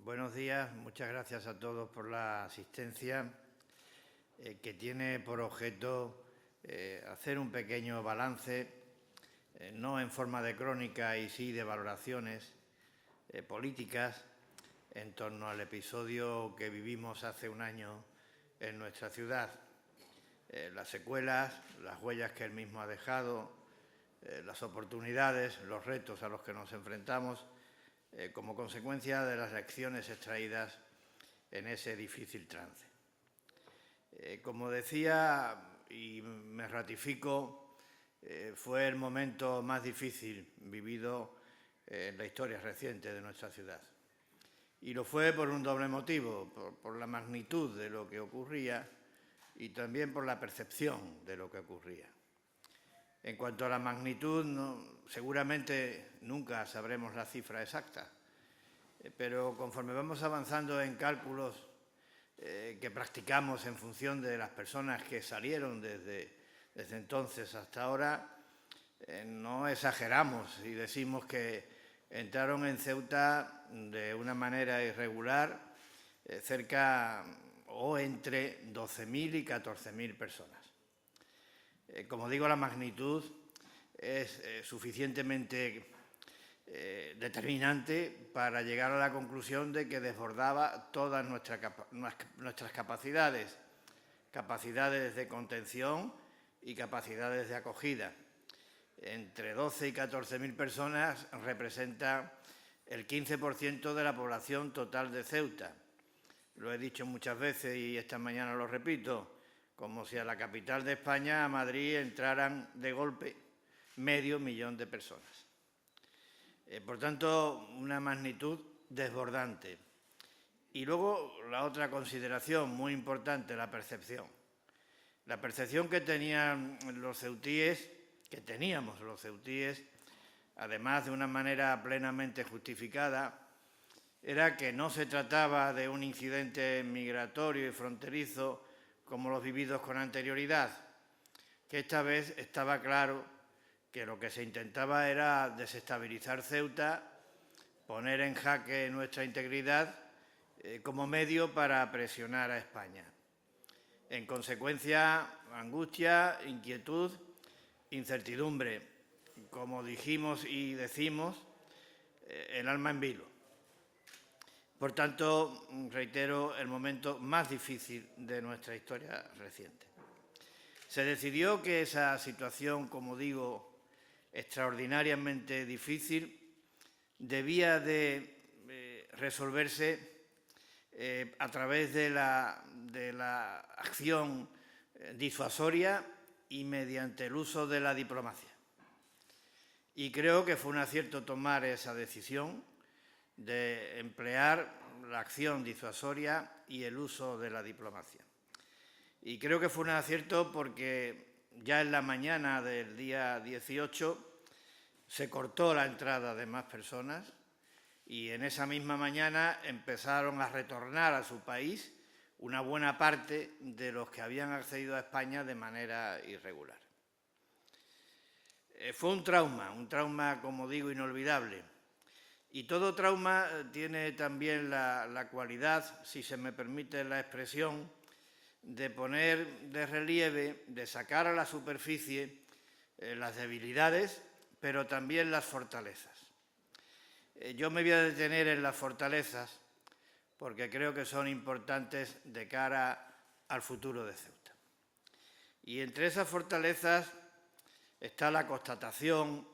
Buenos días, muchas gracias a todos por la asistencia, que tiene por objeto hacer un pequeño balance, no en forma de crónica y sí de valoraciones políticas en torno al episodio que vivimos hace un año en nuestra ciudad. Las secuelas, las huellas que él mismo ha dejado, las oportunidades, los retos a los que nos enfrentamos como consecuencia de las lecciones extraídas en ese difícil trance. Como decía, y me ratifico, fue el momento más difícil vivido en la historia reciente de nuestra ciudad. Y lo fue por un doble motivo, por la magnitud de lo que ocurría y también por la percepción de lo que ocurría. En cuanto a la magnitud, seguramente nunca sabremos la cifra exacta, pero conforme vamos avanzando en cálculos que practicamos en función de las personas que salieron desde entonces hasta ahora, no exageramos y decimos que entraron en Ceuta de una manera irregular cerca o entre 12.000 y 14.000 personas. Como digo, la magnitud es suficientemente determinante para llegar a la conclusión de que desbordaba todas nuestras capacidades, capacidades de contención y capacidades de acogida. Entre 12 y 14.000 personas representa el 15% de la población total de Ceuta. Lo he dicho muchas veces y esta mañana lo repito, como si a la capital de España, a Madrid, entraran de golpe 500.000 de personas. Por tanto, una magnitud desbordante. Y luego la otra consideración muy importante, la percepción. La percepción que tenían los ceutíes, que teníamos los ceutíes, además de una manera plenamente justificada, era que no se trataba de un incidente migratorio y fronterizo como los vividos con anterioridad, que esta vez estaba claro que lo que se intentaba era desestabilizar Ceuta, poner en jaque nuestra integridad como medio para presionar a España. En consecuencia, angustia, inquietud, incertidumbre, como dijimos y decimos, el alma en vilo. Por tanto, reitero, el momento más difícil de nuestra historia reciente. Se decidió que esa situación, como digo, extraordinariamente difícil, debía de resolverse a través de la acción disuasoria y mediante el uso de la diplomacia. Y creo que fue un acierto tomar esa decisión de emplear la acción disuasoria y el uso de la diplomacia. Y creo que fue un acierto porque ya en la mañana del día 18 se cortó la entrada de más personas y en esa misma mañana empezaron a retornar a su país una buena parte de los que habían accedido a España de manera irregular. Fue un trauma, como digo, inolvidable. Y todo trauma tiene también la cualidad, si se me permite la expresión, de poner de relieve, de sacar a la superficie las debilidades, pero también las fortalezas. Yo me voy a detener en las fortalezas porque creo que son importantes de cara al futuro de Ceuta. Y entre esas fortalezas está la constatación,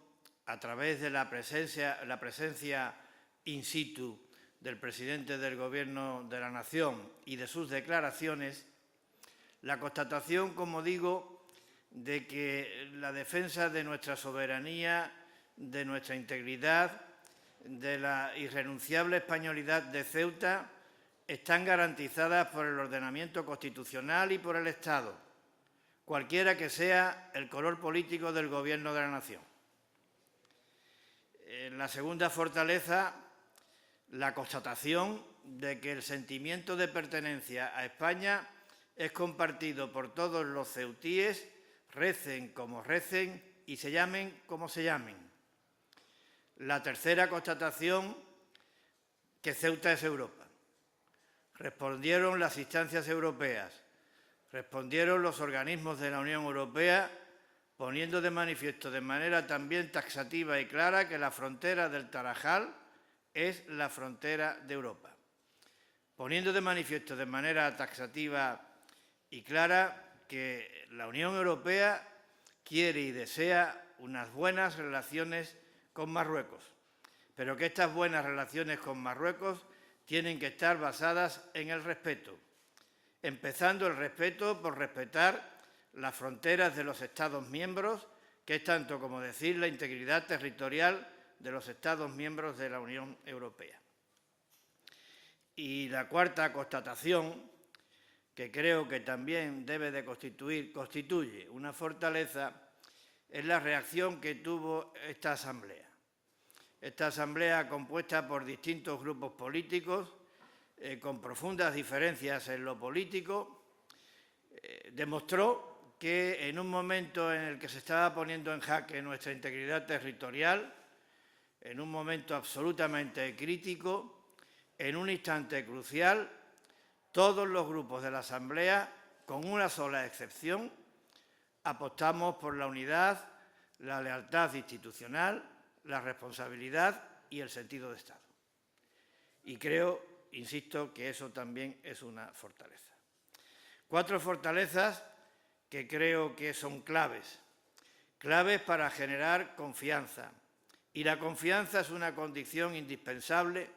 a través de la presencia in situ del presidente del Gobierno de la Nación y de sus declaraciones, la constatación, como digo, de que la defensa de nuestra soberanía, de nuestra integridad, de la irrenunciable españolidad de Ceuta, están garantizadas por el ordenamiento constitucional y por el Estado, cualquiera que sea el color político del Gobierno de la Nación. En la segunda fortaleza, la constatación de que el sentimiento de pertenencia a España es compartido por todos los ceutíes, recen como recen y se llamen como se llamen. La tercera constatación, que Ceuta es Europa. respondieron las instancias europeas, respondieron los organismos de la Unión Europea, poniendo de manifiesto de manera también taxativa y clara que la frontera del Tarajal es la frontera de Europa. Poniendo de manifiesto de manera taxativa y clara que la Unión Europea quiere y desea unas buenas relaciones con Marruecos, pero que estas buenas relaciones con Marruecos tienen que estar basadas en el respeto, empezando el respeto por respetar las fronteras de los Estados miembros, que es tanto como decir la integridad territorial de los Estados miembros de la Unión Europea. Y la cuarta constatación, que creo que también constituye una fortaleza, es la reacción que tuvo esta asamblea. Esta asamblea, compuesta por distintos grupos políticos, con profundas diferencias en lo político, demostró que en un momento en el que se estaba poniendo en jaque nuestra integridad territorial, en un momento absolutamente crítico, en un instante crucial, todos los grupos de la Asamblea, con una sola excepción, apostamos por la unidad, la lealtad institucional, la responsabilidad y el sentido de Estado. Y creo, insisto, que eso también es una fortaleza. 4 fortalezas que creo que son claves para generar confianza. Y la confianza es una condición indispensable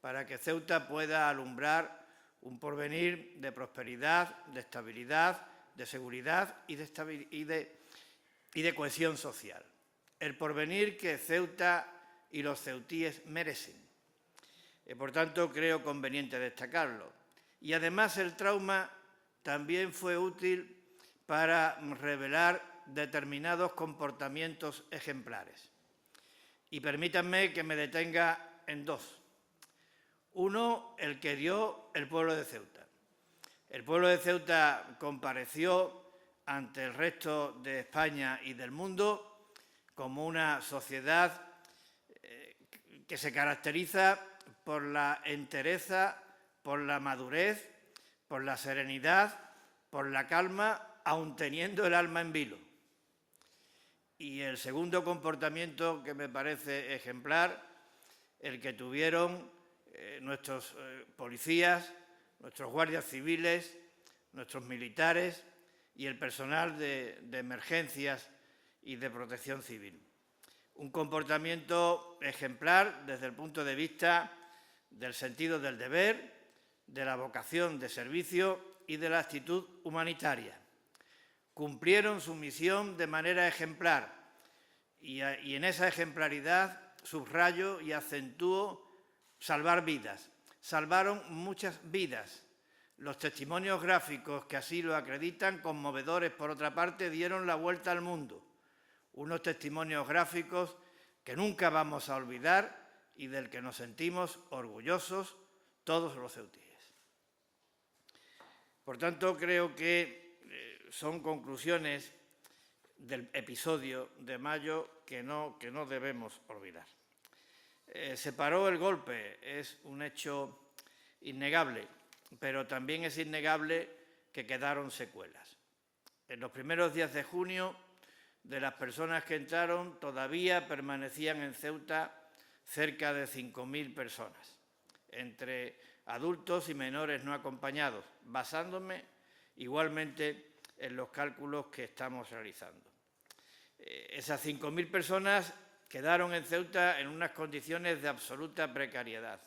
para que Ceuta pueda alumbrar un porvenir de prosperidad, de estabilidad, de seguridad y de cohesión social. El porvenir que Ceuta y los ceutíes merecen. Por tanto, creo conveniente destacarlo. Y además el trauma también fue útil para revelar determinados comportamientos ejemplares. Y permítanme que me detenga en 2. Uno, el que dio el pueblo de Ceuta. El pueblo de Ceuta compareció ante el resto de España y del mundo como una sociedad que se caracteriza por la entereza, por la madurez, por la serenidad, por la calma, aun teniendo el alma en vilo. Y el segundo comportamiento que me parece ejemplar, el que tuvieron nuestros policías, nuestros guardias civiles, nuestros militares y el personal de emergencias y de protección civil. Un comportamiento ejemplar desde el punto de vista del sentido del deber, de la vocación de servicio y de la actitud humanitaria. Cumplieron su misión de manera ejemplar y en esa ejemplaridad subrayo y acentúo salvar vidas. Salvaron muchas vidas. Los testimonios gráficos que así lo acreditan, conmovedores por otra parte, dieron la vuelta al mundo. Unos testimonios gráficos que nunca vamos a olvidar y del que nos sentimos orgullosos todos los ceutíes. Por tanto, creo que son conclusiones del episodio de mayo que no debemos olvidar. Se paró el golpe, es un hecho innegable, pero también es innegable que quedaron secuelas. En los primeros días de junio, de las personas que entraron, todavía permanecían en Ceuta cerca de 5.000 personas, entre adultos y menores no acompañados, basándome igualmente en los cálculos que estamos realizando. Esas 5.000 personas quedaron en Ceuta en unas condiciones de absoluta precariedad.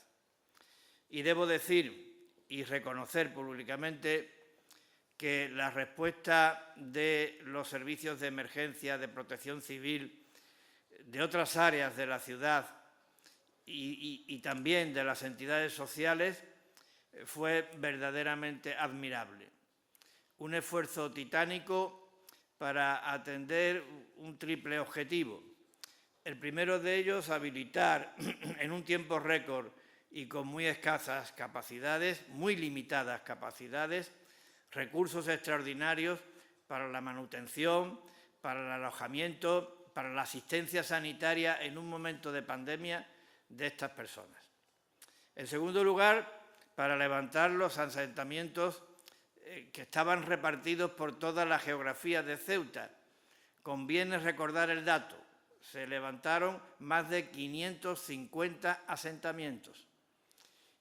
Y debo decir y reconocer públicamente que la respuesta de los servicios de emergencia, de protección civil, de otras áreas de la ciudad y también de las entidades sociales fue verdaderamente admirable. Un esfuerzo titánico para atender un triple objetivo. El primero de ellos, habilitar en un tiempo récord y con muy escasas capacidades, muy limitadas capacidades, recursos extraordinarios para la manutención, para el alojamiento, para la asistencia sanitaria en un momento de pandemia de estas personas. En segundo lugar, para levantar los asentamientos que estaban repartidos por toda la geografía de Ceuta. Conviene recordar el dato: se levantaron más de 550 asentamientos.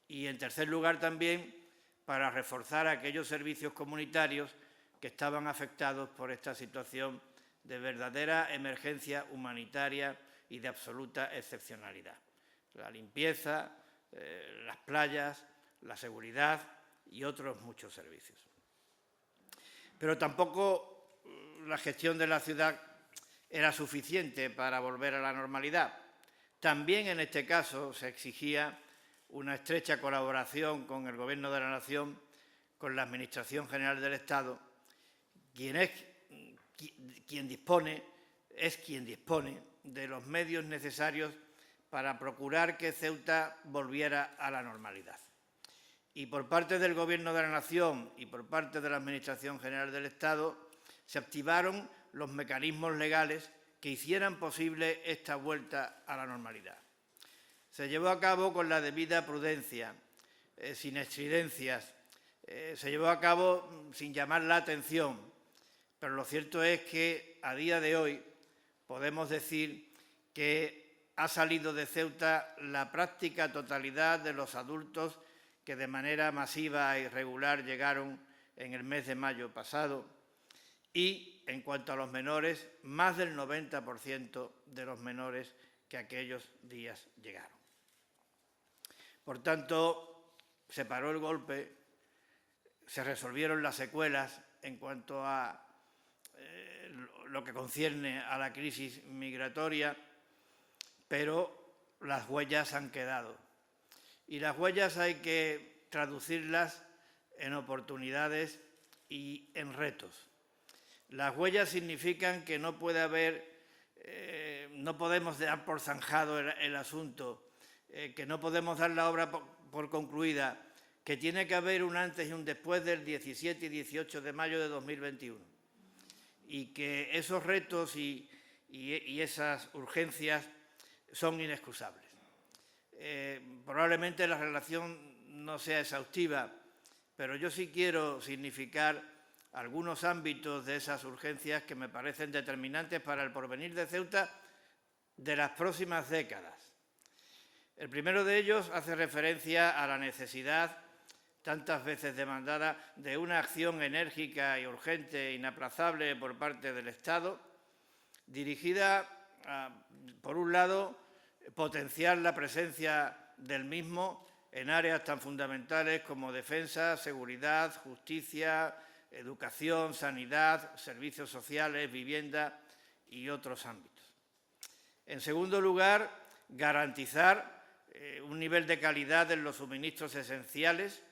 Y, en tercer lugar, también para reforzar aquellos servicios comunitarios que estaban afectados por esta situación de verdadera emergencia humanitaria y de absoluta excepcionalidad. La limpieza, las playas, la seguridad y otros muchos servicios. Pero tampoco la gestión de la ciudad era suficiente para volver a la normalidad. También en este caso se exigía una estrecha colaboración con el Gobierno de la Nación, con la Administración General del Estado, quien dispone de los medios necesarios para procurar que Ceuta volviera a la normalidad. Y por parte del Gobierno de la Nación y por parte de la Administración General del Estado se activaron los mecanismos legales que hicieran posible esta vuelta a la normalidad. Se llevó a cabo con la debida prudencia, sin estridencias, se llevó a cabo sin llamar la atención, pero lo cierto es que a día de hoy podemos decir que ha salido de Ceuta la práctica totalidad de los adultos que de manera masiva e irregular llegaron en el mes de mayo pasado, y, en cuanto a los menores, más del 90% de los menores que aquellos días llegaron. Por tanto, se paró el golpe, se resolvieron las secuelas en cuanto a lo que concierne a la crisis migratoria, pero las huellas han quedado. Y las huellas hay que traducirlas en oportunidades y en retos. Las huellas significan que no puede haber, no podemos dar por zanjado el asunto, que no podemos dar la obra por concluida, que tiene que haber un antes y un después del 17 y 18 de mayo de 2021. Y que esos retos y esas urgencias son inexcusables. Probablemente la relación no sea exhaustiva, pero yo sí quiero significar algunos ámbitos de esas urgencias que me parecen determinantes para el porvenir de Ceuta de las próximas décadas. El primero de ellos hace referencia a la necesidad, tantas veces demandada, de una acción enérgica y urgente e inaplazable por parte del Estado, dirigida a, por un lado, potenciar la presencia del mismo en áreas tan fundamentales como defensa, seguridad, justicia, educación, sanidad, servicios sociales, vivienda y otros ámbitos. En segundo lugar, garantizar un nivel de calidad en los suministros esenciales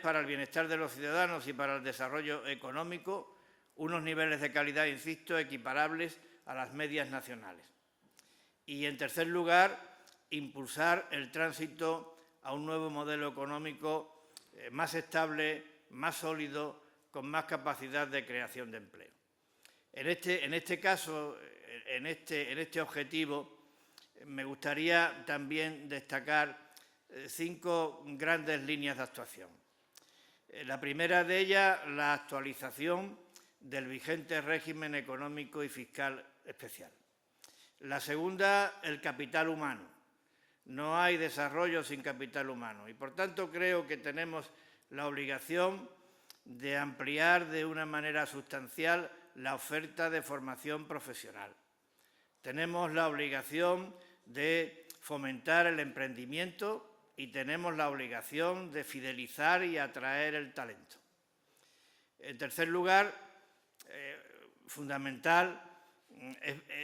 para el bienestar de los ciudadanos y para el desarrollo económico, unos niveles de calidad, insisto, equiparables a las medias nacionales. Y, en tercer lugar, impulsar el tránsito a un nuevo modelo económico más estable, más sólido, con más capacidad de creación de empleo. En este caso, en este objetivo, me gustaría también destacar 5 grandes líneas de actuación. La primera de ellas, la actualización del vigente régimen económico y fiscal especial. La segunda, el capital humano. No hay desarrollo sin capital humano y, por tanto, creo que tenemos la obligación de ampliar de una manera sustancial la oferta de formación profesional. Tenemos la obligación de fomentar el emprendimiento y tenemos la obligación de fidelizar y atraer el talento. En tercer lugar, fundamental,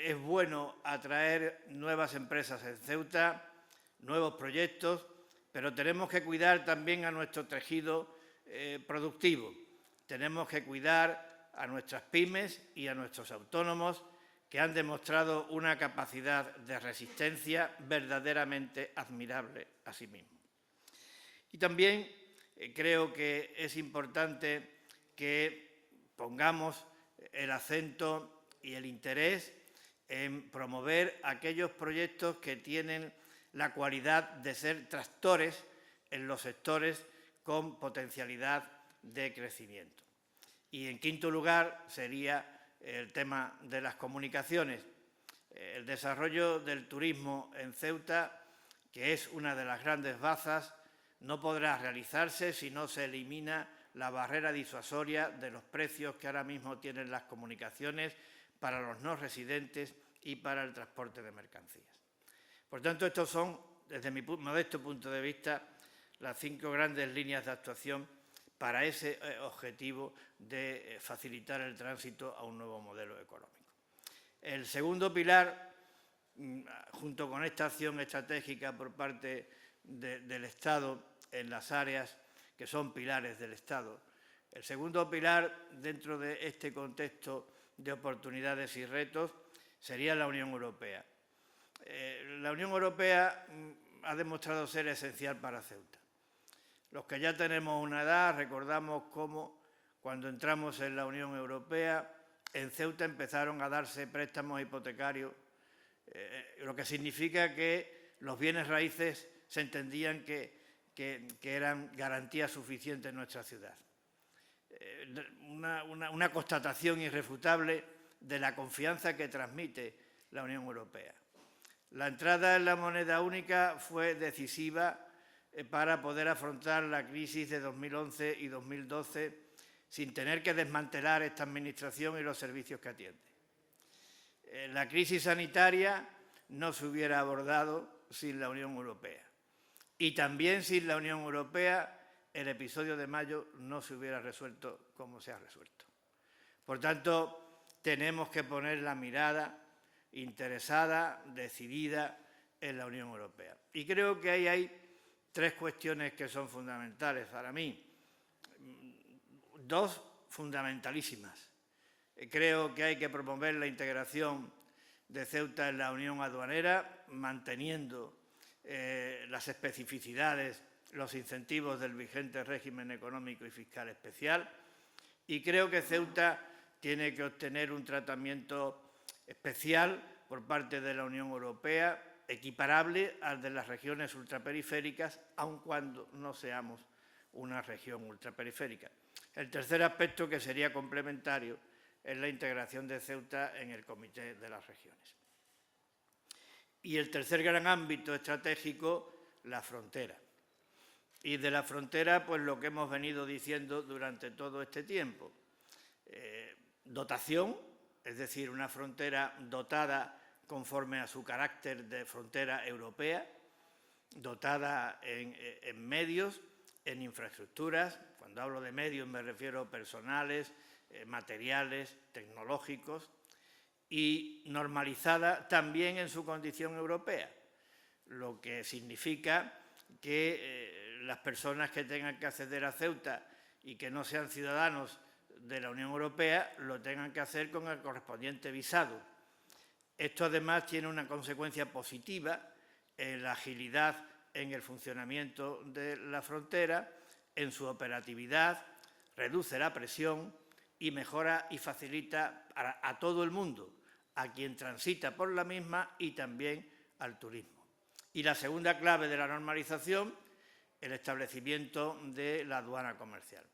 es bueno atraer nuevas empresas en Ceuta, nuevos proyectos, pero tenemos que cuidar también a nuestro tejido productivo. Tenemos que cuidar a nuestras pymes y a nuestros autónomos, que han demostrado una capacidad de resistencia verdaderamente admirable a sí mismos. Y también creo que es importante que pongamos el acento y el interés en promover aquellos proyectos que tienen la cualidad de ser tractores en los sectores con potencialidad de crecimiento. Y, en quinto lugar, sería el tema de las comunicaciones. El desarrollo del turismo en Ceuta, que es una de las grandes bazas, no podrá realizarse si no se elimina la barrera disuasoria de los precios que ahora mismo tienen las comunicaciones para los no residentes y para el transporte de mercancías. Por tanto, estos son, desde mi modesto punto de vista, las 5 grandes líneas de actuación para ese objetivo de facilitar el tránsito a un nuevo modelo económico. El segundo pilar, junto con esta acción estratégica por parte del Estado en las áreas que son pilares del Estado, el segundo pilar dentro de este contexto de oportunidades y retos sería la Unión Europea. La Unión Europea ha demostrado ser esencial para Ceuta. Los que ya tenemos una edad recordamos cómo cuando entramos en la Unión Europea en Ceuta empezaron a darse préstamos hipotecarios, lo que significa que los bienes raíces se entendían que eran garantía suficiente en nuestra ciudad. Una constatación irrefutable de la confianza que transmite la Unión Europea. La entrada en la moneda única fue decisiva para poder afrontar la crisis de 2011 y 2012 sin tener que desmantelar esta administración y los servicios que atiende. La crisis sanitaria no se hubiera abordado sin la Unión Europea. Y también sin la Unión Europea el episodio de mayo no se hubiera resuelto como se ha resuelto. Por tanto, tenemos que poner la mirada interesada, decidida en la Unión Europea. Y creo que ahí hay 3 cuestiones que son fundamentales para mí. 2 fundamentalísimas. Creo que hay que promover la integración de Ceuta en la Unión Aduanera, manteniendo las especificidades, los incentivos del vigente régimen económico y fiscal especial. Y creo que Ceuta tiene que obtener un tratamiento especial por parte de la Unión Europea, equiparable al de las regiones ultraperiféricas, aun cuando no seamos una región ultraperiférica. El tercer aspecto, que sería complementario, es la integración de Ceuta en el Comité de las Regiones. Y el tercer gran ámbito estratégico, la frontera. Y de la frontera, pues lo que hemos venido diciendo durante todo este tiempo. Dotación, es decir, una frontera dotada conforme a su carácter de frontera europea, dotada en medios, en infraestructuras. Cuando hablo de medios me refiero a personales, materiales, tecnológicos, y normalizada también en su condición europea, lo que significa que las personas que tengan que acceder a Ceuta y que no sean ciudadanos de la Unión Europea lo tengan que hacer con el correspondiente visado. Esto además tiene una consecuencia positiva en la agilidad en el funcionamiento de la frontera, en su operatividad, reduce la presión y mejora y facilita a todo el mundo, a quien transita por la misma y también al turismo. Y la segunda clave de la normalización, el establecimiento de la aduana comercial.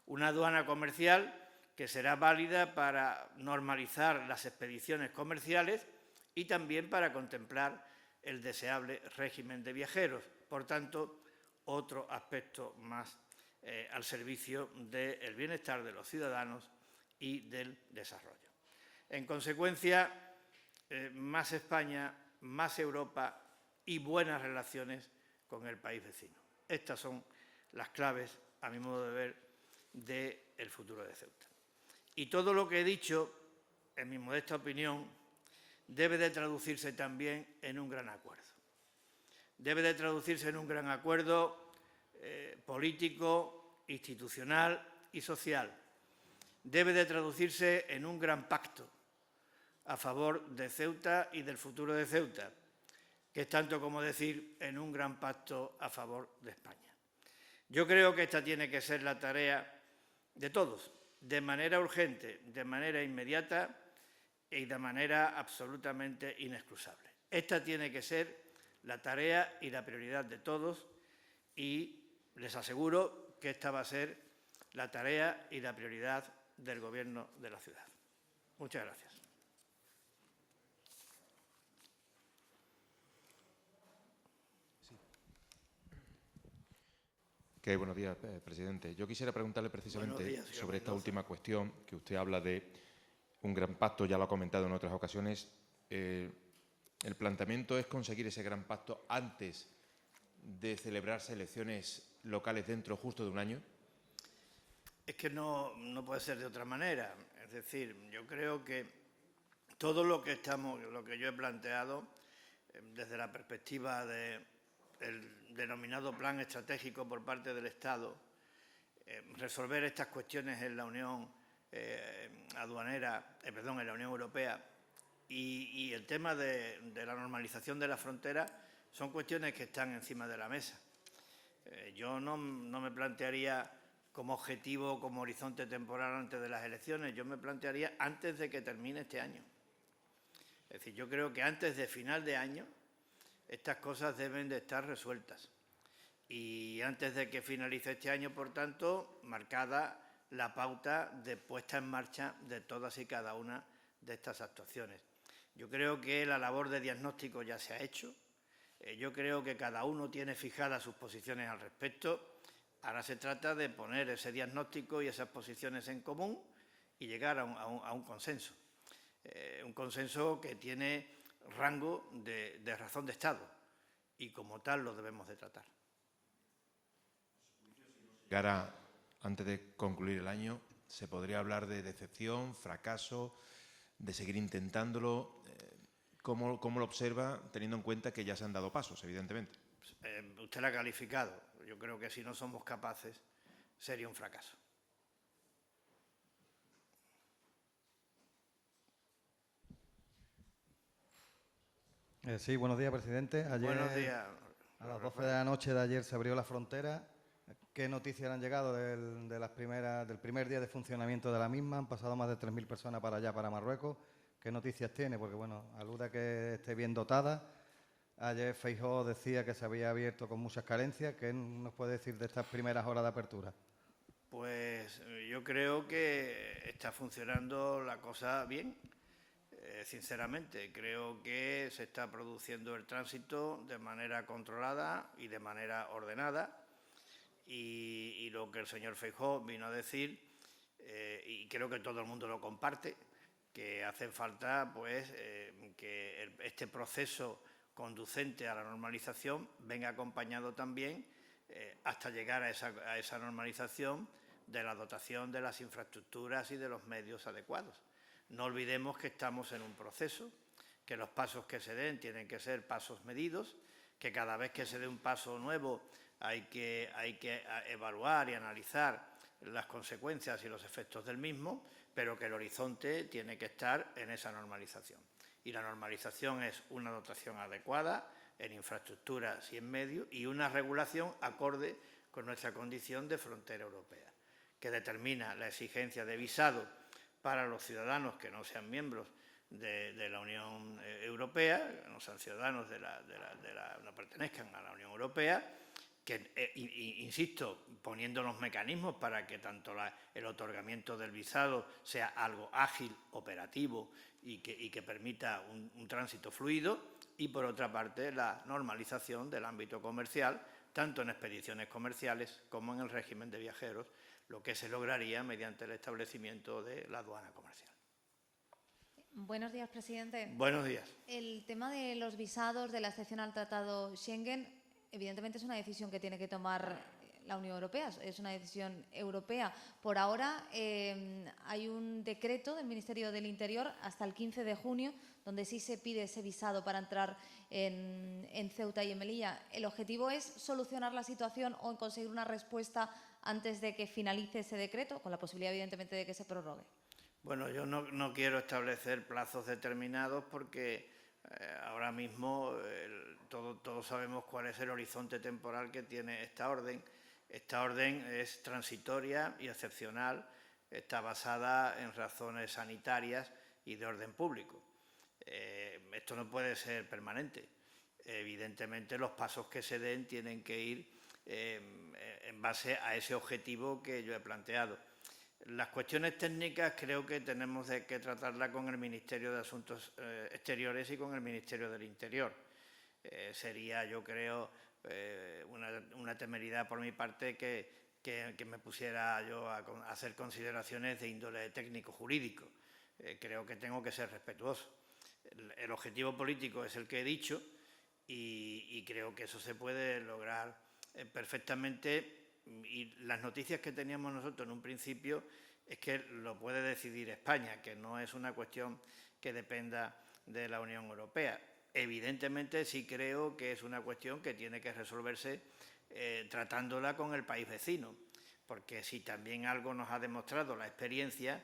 Una aduana comercial que será válida para normalizar las expediciones comerciales y también para contemplar el deseable régimen de viajeros. Por tanto, otro aspecto más al servicio del bienestar de los ciudadanos y del desarrollo. En consecuencia, más España, más Europa y buenas relaciones con el país vecino. Estas son las claves, a mi modo de ver, del futuro de Ceuta. Y todo lo que he dicho, en mi modesta opinión, debe de traducirse también en un gran acuerdo. Debe de traducirse en un gran acuerdo político, institucional y social. Debe de traducirse en un gran pacto a favor de Ceuta y del futuro de Ceuta, que es tanto como decir en un gran pacto a favor de España. Yo creo que esta tiene que ser la tarea de todos, de manera urgente, de manera inmediata y de manera absolutamente inexcusable. Esta tiene que ser la tarea y la prioridad de todos y Les aseguro que esta va a ser la tarea y la prioridad del Gobierno de la ciudad. Muchas gracias. Buenos días, presidente. Yo quisiera preguntarle precisamente sobre esta última cuestión, que usted habla de un gran pacto, ya lo ha comentado en otras ocasiones. ¿El planteamiento es conseguir ese gran pacto antes de celebrarse elecciones locales dentro justo de un año? Es que no puede ser de otra manera. Es decir, yo creo que todo lo que yo he planteado desde la perspectiva del denominado plan estratégico por parte del Estado, resolver estas cuestiones en la Unión en la Unión Europea y el tema de la normalización de la frontera son cuestiones que están encima de la mesa. Yo no me plantearía como objetivo, como horizonte temporal antes de las elecciones, yo me plantearía antes de que termine este año. Es decir, yo creo que antes de final de año estas cosas deben de estar resueltas. Y antes de que finalice este año, por tanto, marcada la pauta de puesta en marcha de todas y cada una de estas actuaciones. Yo creo que la labor de diagnóstico ya se ha hecho. Yo creo que cada uno tiene fijadas sus posiciones al respecto. Ahora se trata de poner ese diagnóstico y esas posiciones en común y llegar a un consenso. Un consenso que tiene rango de razón de Estado y como tal lo debemos de tratar. Ahora, antes de concluir el año, ¿se podría hablar de decepción, fracaso, de seguir intentándolo? ¿Cómo lo observa, teniendo en cuenta que ya se han dado pasos, evidentemente? Usted lo ha calificado. Yo creo que si no somos capaces, sería un fracaso. Sí, buenos días, presidente. Buenos días. A las 12 de la noche de ayer se abrió la frontera. ¿Qué noticias han llegado del primer día de funcionamiento de la misma? Han pasado más de 3.000 personas para allá, para Marruecos. ¿Qué noticias tiene? Porque, bueno, alude a que esté bien dotada. Ayer Feijóo decía que se había abierto con muchas carencias. ¿Qué nos puede decir de estas primeras horas de apertura? Pues yo creo que está funcionando la cosa bien. Sinceramente, creo que se está produciendo el tránsito de manera controlada y de manera ordenada. Y lo que el señor Feijóo vino a decir, y creo que todo el mundo lo comparte, que hace falta pues, que este proceso conducente a la normalización venga acompañado también hasta llegar a esa normalización de la dotación de las infraestructuras y de los medios adecuados. No olvidemos que estamos en un proceso, que los pasos que se den tienen que ser pasos medidos, que cada vez que se dé un paso nuevo hay que evaluar y analizar las consecuencias y los efectos del mismo, pero que el horizonte tiene que estar en esa normalización. Y la normalización es una dotación adecuada en infraestructuras y en medios y una regulación acorde con nuestra condición de frontera europea, que determina la exigencia de visado para los ciudadanos que no sean miembros de la Unión Europea, que no sean ciudadanos no pertenezcan a la Unión Europea, que, insisto, poniendo los mecanismos para que tanto el otorgamiento del visado sea algo ágil, operativo y que permita un tránsito fluido, y por otra parte la normalización del ámbito comercial, tanto en expediciones comerciales como en el régimen de viajeros, lo que se lograría mediante el establecimiento de la aduana comercial. Buenos días, presidente. Buenos días. El tema de los visados de la excepción al Tratado Schengen, evidentemente es una decisión que tiene que tomar la Unión Europea, es una decisión europea. Por ahora hay un decreto del Ministerio del Interior hasta el 15 de junio donde sí se pide ese visado para entrar en Ceuta y en Melilla. ¿El objetivo es solucionar la situación o conseguir una respuesta antes de que finalice ese decreto, con la posibilidad evidentemente de que se prorrogue? Bueno, yo no quiero establecer plazos determinados porque ahora mismo todos sabemos cuál es el horizonte temporal que tiene esta orden. Esta orden es transitoria y excepcional, está basada en razones sanitarias y de orden público. Esto no puede ser permanente. Evidentemente, los pasos que se den tienen que ir en base a ese objetivo que yo he planteado. Las cuestiones técnicas creo que tenemos que tratarlas con el Ministerio de Asuntos Exteriores y con el Ministerio del Interior. Sería, yo creo, una temeridad por mi parte que me pusiera yo a hacer consideraciones de índole técnico-jurídico. Creo que tengo que ser respetuoso. El objetivo político es el que he dicho y creo que eso se puede lograr perfectamente. Y las noticias que teníamos nosotros en un principio es que lo puede decidir España, que no es una cuestión que dependa de la Unión Europea. Evidentemente sí creo que es una cuestión que tiene que resolverse tratándola con el país vecino, porque si también algo nos ha demostrado la experiencia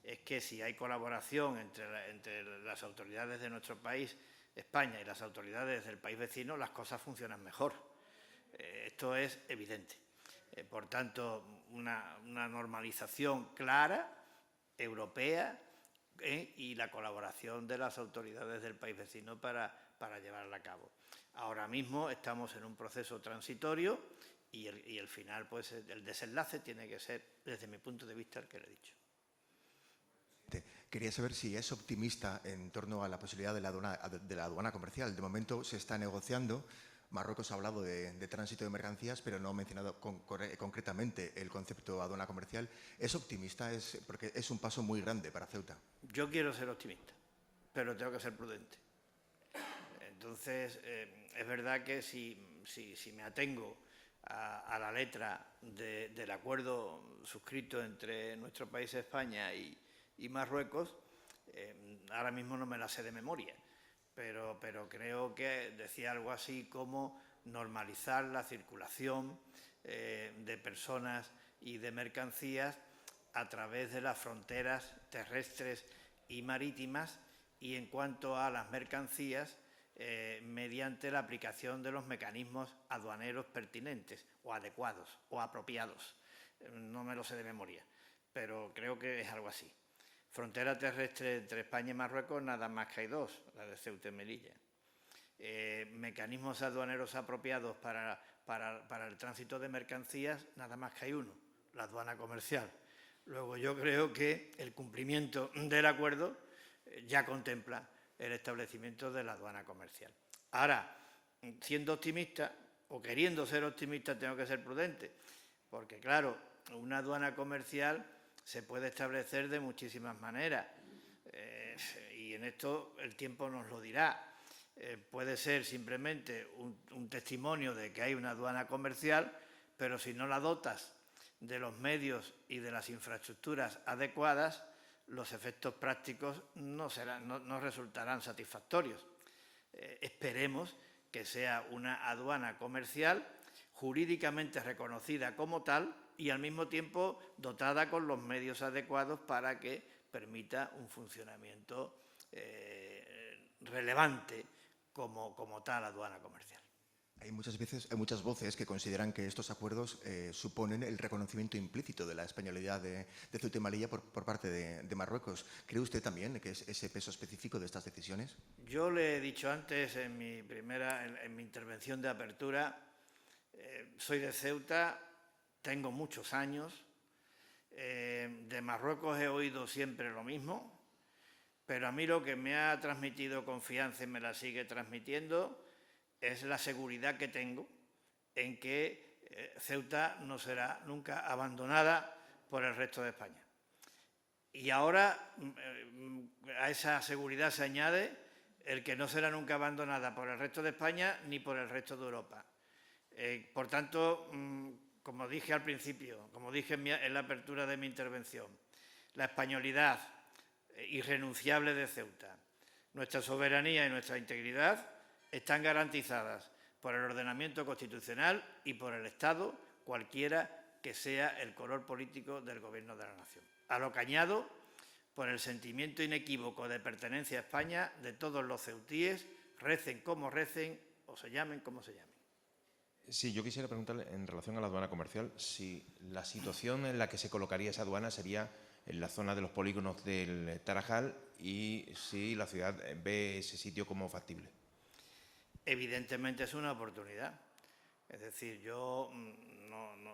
es que si hay colaboración entre las autoridades de nuestro país, España, y las autoridades del país vecino, las cosas funcionan mejor. Esto es evidente. Por tanto, una normalización clara, europea, y la colaboración de las autoridades del país vecino para llevarla a cabo. Ahora mismo estamos en un proceso transitorio y el final, pues el desenlace tiene que ser, desde mi punto de vista, el que le he dicho. Quería saber si es optimista en torno a la posibilidad de la aduana comercial. De momento se está negociando. Marruecos ha hablado de tránsito de mercancías, pero no ha mencionado concretamente el concepto aduana comercial. ¿Es optimista? Porque es un paso muy grande para Ceuta. Yo quiero ser optimista, pero tengo que ser prudente. Entonces, es verdad que si me atengo a la letra del acuerdo suscrito entre nuestro país, España, y Marruecos, ahora mismo no me la sé de memoria. Pero creo que decía algo así como normalizar la circulación de personas y de mercancías a través de las fronteras terrestres y marítimas, y en cuanto a las mercancías, mediante la aplicación de los mecanismos aduaneros pertinentes o adecuados o apropiados. No me lo sé de memoria, pero creo que es algo así. Frontera terrestre entre España y Marruecos nada más que hay dos, la de Ceuta y Melilla. Mecanismos aduaneros apropiados para el tránsito de mercancías nada más que hay uno, la aduana comercial. Luego yo creo que el cumplimiento del acuerdo ya contempla el establecimiento de la aduana comercial. Ahora, siendo optimista o queriendo ser optimista, tengo que ser prudente, porque claro, una aduana comercial se puede establecer de muchísimas maneras y en esto el tiempo nos lo dirá. Puede ser simplemente un testimonio de que hay una aduana comercial, pero si no la dotas de los medios y de las infraestructuras adecuadas, los efectos prácticos no resultarán satisfactorios. Esperemos que sea una aduana comercial jurídicamente reconocida como tal y al mismo tiempo dotada con los medios adecuados para que permita un funcionamiento relevante como tal aduana comercial. Hay muchas voces que consideran que estos acuerdos suponen el reconocimiento implícito de la españolidad de Ceuta y Melilla por parte de Marruecos. ¿Cree usted también que es ese peso específico de estas decisiones? Yo le he dicho antes en mi intervención de apertura, soy de Ceuta, tengo muchos años, de Marruecos he oído siempre lo mismo, pero a mí lo que me ha transmitido confianza y me la sigue transmitiendo es la seguridad que tengo en que Ceuta no será nunca abandonada por el resto de España. Y ahora a esa seguridad se añade el que no será nunca abandonada por el resto de España ni por el resto de Europa. Por tanto, como dije al principio, como dije en la apertura de mi intervención, la españolidad irrenunciable de Ceuta, nuestra soberanía y nuestra integridad están garantizadas por el ordenamiento constitucional y por el Estado, cualquiera que sea el color político del Gobierno de la Nación. A lo que añado, por el sentimiento inequívoco de pertenencia a España de todos los ceutíes, recen como recen o se llamen como se llamen. Sí, yo quisiera preguntarle en relación a la aduana comercial si la situación en la que se colocaría esa aduana sería en la zona de los polígonos del Tarajal y si la ciudad ve ese sitio como factible. Evidentemente es una oportunidad. Es decir, yo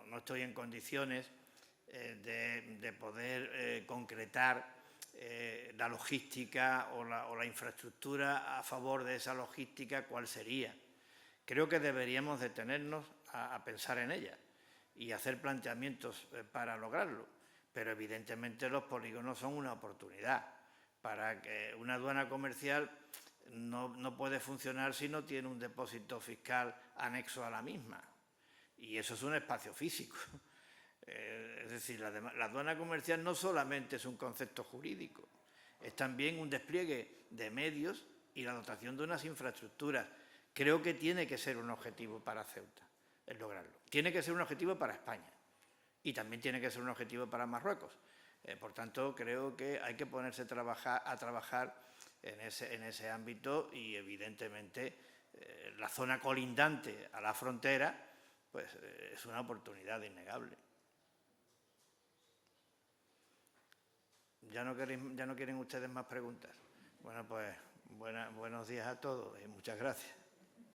no estoy en condiciones de poder concretar la logística o la infraestructura a favor de esa logística, ¿cuál sería? Creo que deberíamos detenernos a pensar en ella y hacer planteamientos para lograrlo, pero evidentemente los polígonos son una oportunidad para que una aduana comercial no puede funcionar si no tiene un depósito fiscal anexo a la misma, y eso es un espacio físico. Es decir, la aduana comercial no solamente es un concepto jurídico, es también un despliegue de medios y la dotación de unas infraestructuras. Creo que tiene que ser un objetivo para Ceuta, el lograrlo. Tiene que ser un objetivo para España y también tiene que ser un objetivo para Marruecos. Por tanto, creo que hay que ponerse a trabajar en ese ámbito y, evidentemente, la zona colindante a la frontera pues, es una oportunidad innegable. ¿Ya no quieren ustedes más preguntas? Bueno, pues buenos días a todos y muchas gracias.